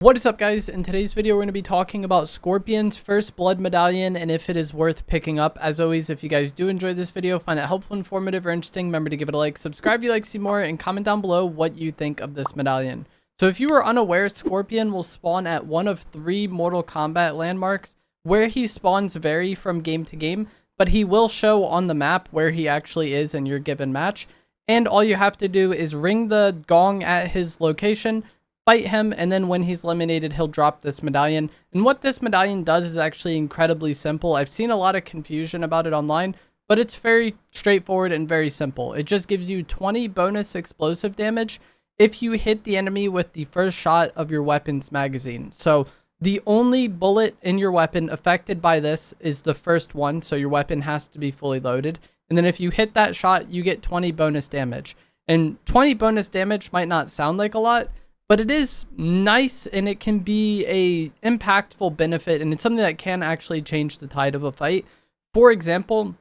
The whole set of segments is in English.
What is up, guys? In today's video, we're going to be talking about Scorpions First Blood Medallion and if it is worth picking up. As always, if you guys do enjoy this video, find it helpful, informative, or interesting, remember to give it a like, subscribe if you like to see more, and comment down below what you think of this medallion. So if you were unaware, Scorpion will spawn at one of 3 Mortal Kombat landmarks. Where he spawns vary from game to game, but he will show on the map where he actually is in your given match. And all you have to do is ring the gong at his location, fight him, and then when he's eliminated, he'll drop this medallion. And what this medallion does is actually incredibly simple. I've seen a lot of confusion about it online, but it's very straightforward and very simple. It just gives you 20 bonus explosive damage if you hit the enemy with the first shot of your weapon's magazine. So the only bullet in your weapon affected by this is the first one, so your weapon has to be fully loaded. And then if you hit that shot, you get 20 bonus damage. And 20 bonus damage might not sound like a lot, but it is nice, and it can be a impactful benefit, and it's something that can actually change the tide of a fight. For example,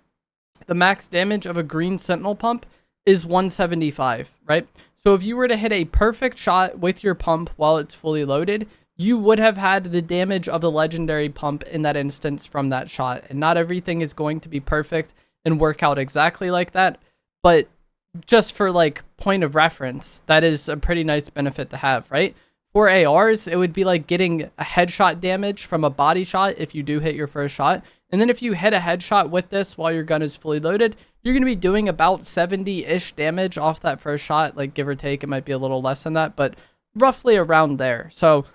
the max damage of a green sentinel pump is 175, right? So if you were to hit a perfect shot with your pump while it's fully loaded, you would have had the damage of the legendary pump in that instance from that shot. And not everything is going to be perfect and work out exactly like that, but just for like point of reference, that is a pretty nice benefit to have, right? For ARs, it would be like getting a headshot damage from a body shot if you do hit your first shot. And then if you hit a headshot with this while your gun is fully loaded, you're going to be doing about 70-ish damage off that first shot, like give or take. It might be a little less than that, but roughly around there. So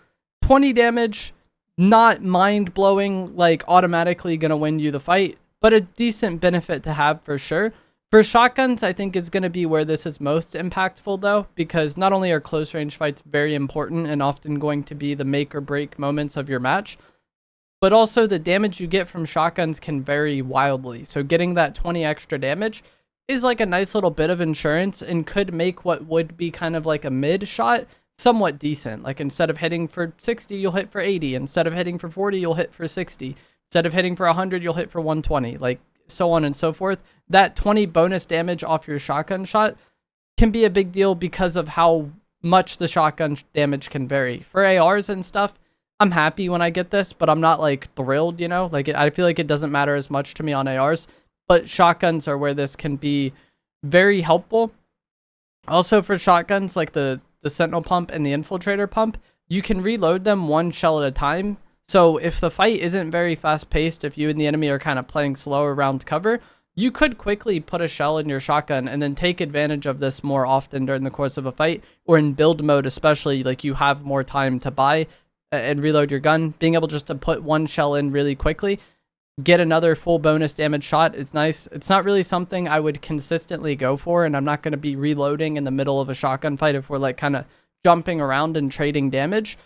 20 damage, not mind-blowing, like automatically going to win you the fight, but a decent benefit to have for sure. For shotguns, I think is going to be where this is most impactful, though, because not only are close range fights very important and often going to be the make or break moments of your match, but also the damage you get from shotguns can vary wildly. So getting that 20 extra damage is like a nice little bit of insurance and could make what would be kind of like a mid shot somewhat decent. Like instead of hitting for 60, you'll hit for 80. Instead of hitting for 40, you'll hit for 60. Instead of hitting for 100, you'll hit for 120. Like so on and so forth. That 20 bonus damage off your shotgun shot can be a big deal because of how much the shotgun damage can vary. For ARs and stuff, I'm happy when I get this, but I'm not like thrilled, you know? Like I feel like it doesn't matter as much to me on ARs, but shotguns are where this can be very helpful. Also for shotguns, like the sentinel pump and the infiltrator pump, you can reload them one shell at a time. So if the fight isn't very fast paced, if you and the enemy are kind of playing slower around cover, you could quickly put a shell in your shotgun and then take advantage of this more often during the course of a fight, or in build mode especially, like you have more time to buy and reload your gun. Being able just to put one shell in really quickly, get another full bonus damage shot is nice. It's not really something I would consistently go for, and I'm not going to be reloading in the middle of a shotgun fight if we're like kind of jumping around and trading damage.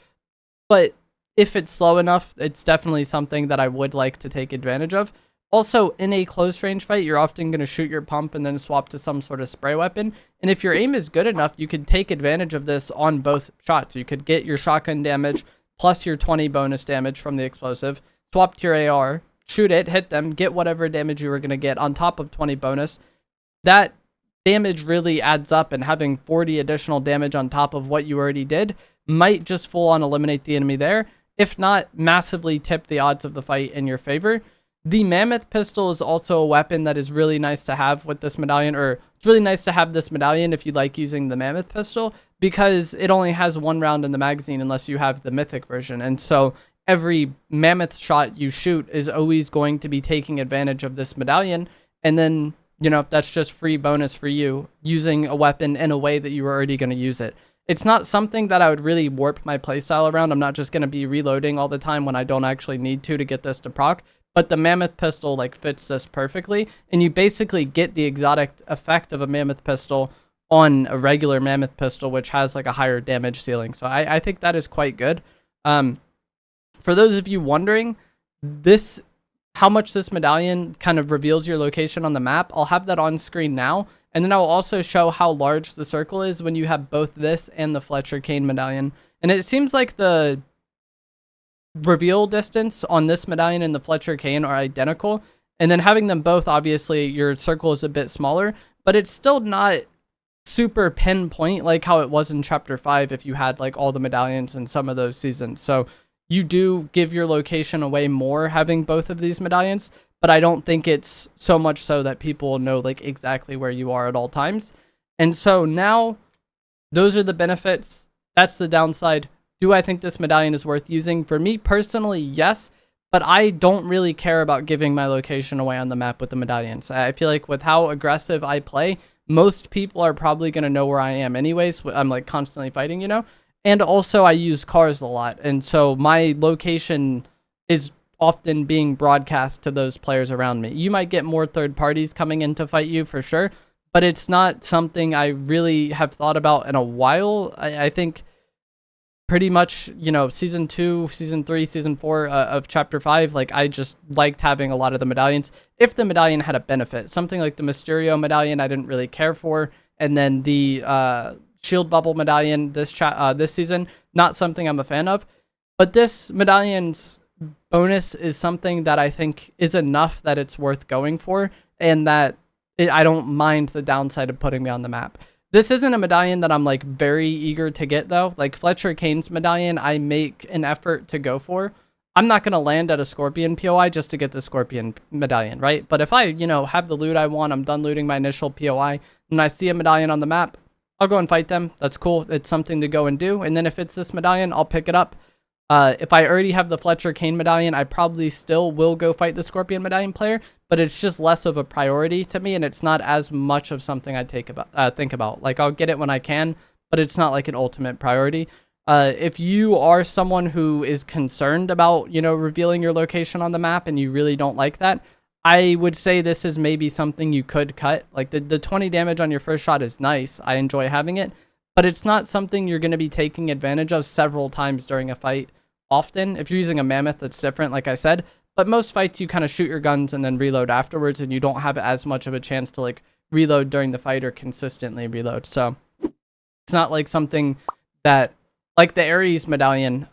But if it's slow enough, it's definitely something that I would like to take advantage of. Also, in a close range fight, you're often going to shoot your pump and then swap to some sort of spray weapon. And if your aim is good enough, you could take advantage of this on both shots. You could get your shotgun damage plus your 20 bonus damage from the explosive, swap to your AR, shoot it, hit them, get whatever damage you were going to get on top of 20 bonus. That damage really adds up, and having 40 additional damage on top of what you already did might just full on eliminate the enemy there. If not, massively tip the odds of the fight in your favor. The Mammoth pistol is also a weapon that is really nice to have with this medallion, or it's really nice to have this medallion if you like using the Mammoth pistol, because it only has 1 round in the magazine unless you have the mythic version. And so every Mammoth shot you shoot is always going to be taking advantage of this medallion. And then, you know, that's just free bonus for you using a weapon in a way that you were already going to use it. It's not something that I would really warp my playstyle around. I'm not just going to be reloading all the time when I don't actually need to get this to proc. But the Mammoth pistol like fits this perfectly. And you basically get the exotic effect of a Mammoth pistol on a regular Mammoth pistol, which has like a higher damage ceiling. So I think that is quite good. For those of you wondering, how much this medallion kind of reveals your location on the map, I'll have that on screen now. And then I'll also show how large the circle is when you have both this and the Fletcher Cane medallion. And it seems like the reveal distance on this medallion and the Fletcher Cane are identical. And then having them both, obviously, your circle is a bit smaller, but it's still not super pinpoint like how it was in chapter 5 if you had like all the medallions in some of those seasons. So you do give your location away more having both of these medallions, but I don't think it's so much so that people know like exactly where you are at all times. And so now those are the benefits. That's the downside. Do I think this medallion is worth using? For me personally, yes, but I don't really care about giving my location away on the map with the medallions. I feel like with how aggressive I play, most people are probably going to know where I am anyways. I'm like constantly fighting, you know? And also I use cars a lot. And so my location is often being broadcast to those players around me. You might get more third parties coming in to fight you for sure, but it's not something I really have thought about in a while. I think pretty much, you know, season 2, season 3, season 4 of chapter 5, like I just liked having a lot of the medallions. If the medallion had a benefit, something like the Mysterio medallion, I didn't really care for. And then the shield bubble medallion this season, not something I'm a fan of. But this medallion's bonus is something that I think is enough that it's worth going for, and that I don't mind the downside of putting me on the map. This isn't a medallion that I'm like very eager to get though. Like Fletcher Kane's medallion, I make an effort to go for. I'm not going to land at a Scorpion POI just to get the Scorpion medallion, right? But if I, you know, have the loot I want, I'm done looting my initial POI, and I see a medallion on the map, I'll go and fight them. That's cool. It's something to go and do. And then if it's this medallion, I'll pick it up. If I already have the Fletcher Kane medallion, I probably still will go fight the Scorpion medallion player, but it's just less of a priority to me, and it's not as much of something I think about. Like, I'll get it when I can, but it's not like an ultimate priority. If you are someone who is concerned about, you know, revealing your location on the map and you really don't like that, I would say this is maybe something you could cut. Like, the 20 damage on your first shot is nice. I enjoy having it, but it's not something you're going to be taking advantage of several times during a fight. Often, if you're using a mammoth, that's different, like I said, but most fights you kind of shoot your guns and then reload afterwards, and you don't have as much of a chance to like reload during the fight or consistently reload. So it's not like something that, like the Ares medallion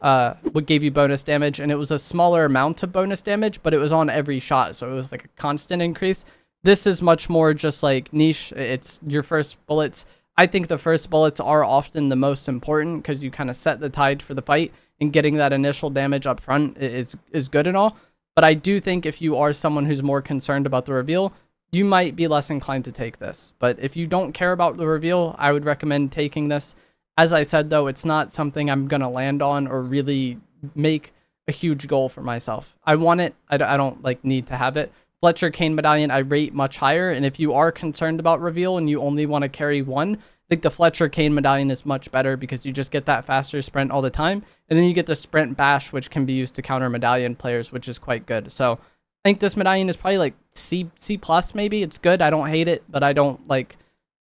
would give you bonus damage, and it was a smaller amount of bonus damage, but it was on every shot, so it was like a constant increase. This is much more just like niche. It's your first bullets. I think the first bullets are often the most important because you kind of set the tide for the fight, and getting that initial damage up front is good and all. But I do think if you are someone who's more concerned about the reveal, you might be less inclined to take this. But if you don't care about the reveal, I would recommend taking this. As I said, though, it's not something I'm going to land on or really make a huge goal for myself. I want it. I don't like need to have it. Fletcher Kane medallion I rate much higher. And if you are concerned about reveal and you only want to carry one, I think the Fletcher Kane medallion is much better because you just get that faster sprint all the time. And then you get the sprint bash, which can be used to counter medallion players, which is quite good. So I think this medallion is probably like C plus maybe. It's good. I don't hate it, but I don't like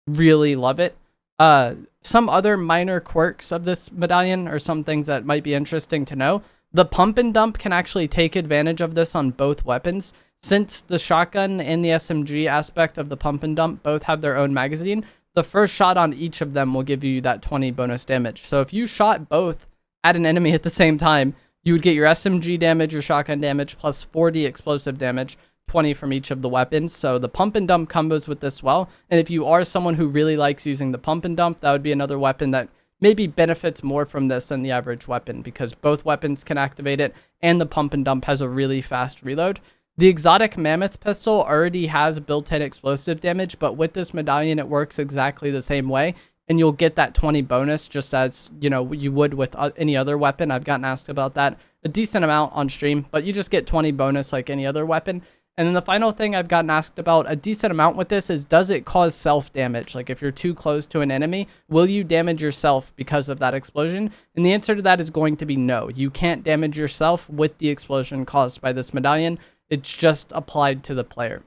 really love it. Some other minor quirks of this medallion are some things that might be interesting to know. The pump and dump can actually take advantage of this on both weapons. Since the shotgun and the SMG aspect of the pump and dump both have their own magazine, the first shot on each of them will give you that 20 bonus damage. So if you shot both at an enemy at the same time, you would get your SMG damage, your shotgun damage, plus 40 explosive damage, 20 from each of the weapons. So the pump and dump combos with this well. And if you are someone who really likes using the pump and dump, that would be another weapon that maybe benefits more from this than the average weapon, because both weapons can activate it, and the pump and dump has a really fast reload. The exotic mammoth pistol already has built-in explosive damage, but with this medallion, it works exactly the same way, and you'll get that 20 bonus just as, you know, you would with any other weapon. I've gotten asked about that a decent amount on stream, but you just get 20 bonus like any other weapon. And then the final thing I've gotten asked about a decent amount with this is, does it cause self-damage? Like if you're too close to an enemy, will you damage yourself because of that explosion? And the answer to that is going to be no. You can't damage yourself with the explosion caused by this medallion. It's just applied to the player.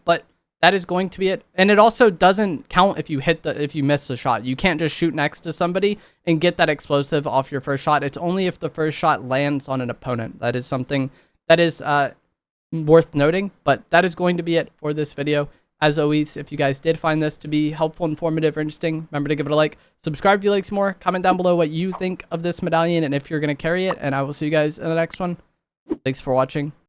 But that is going to be it. And it also doesn't count if you miss the shot. You can't just shoot next to somebody and get that explosive off your first shot. It's only if the first shot lands on an opponent. That is something that is worth noting. But that is going to be it for this video. As always, if you guys did find this to be helpful, informative, or interesting, remember to give it a like. Subscribe if you like some more. Comment down below what you think of this medallion and if you're going to carry it. And I will see you guys in the next one. Thanks for watching.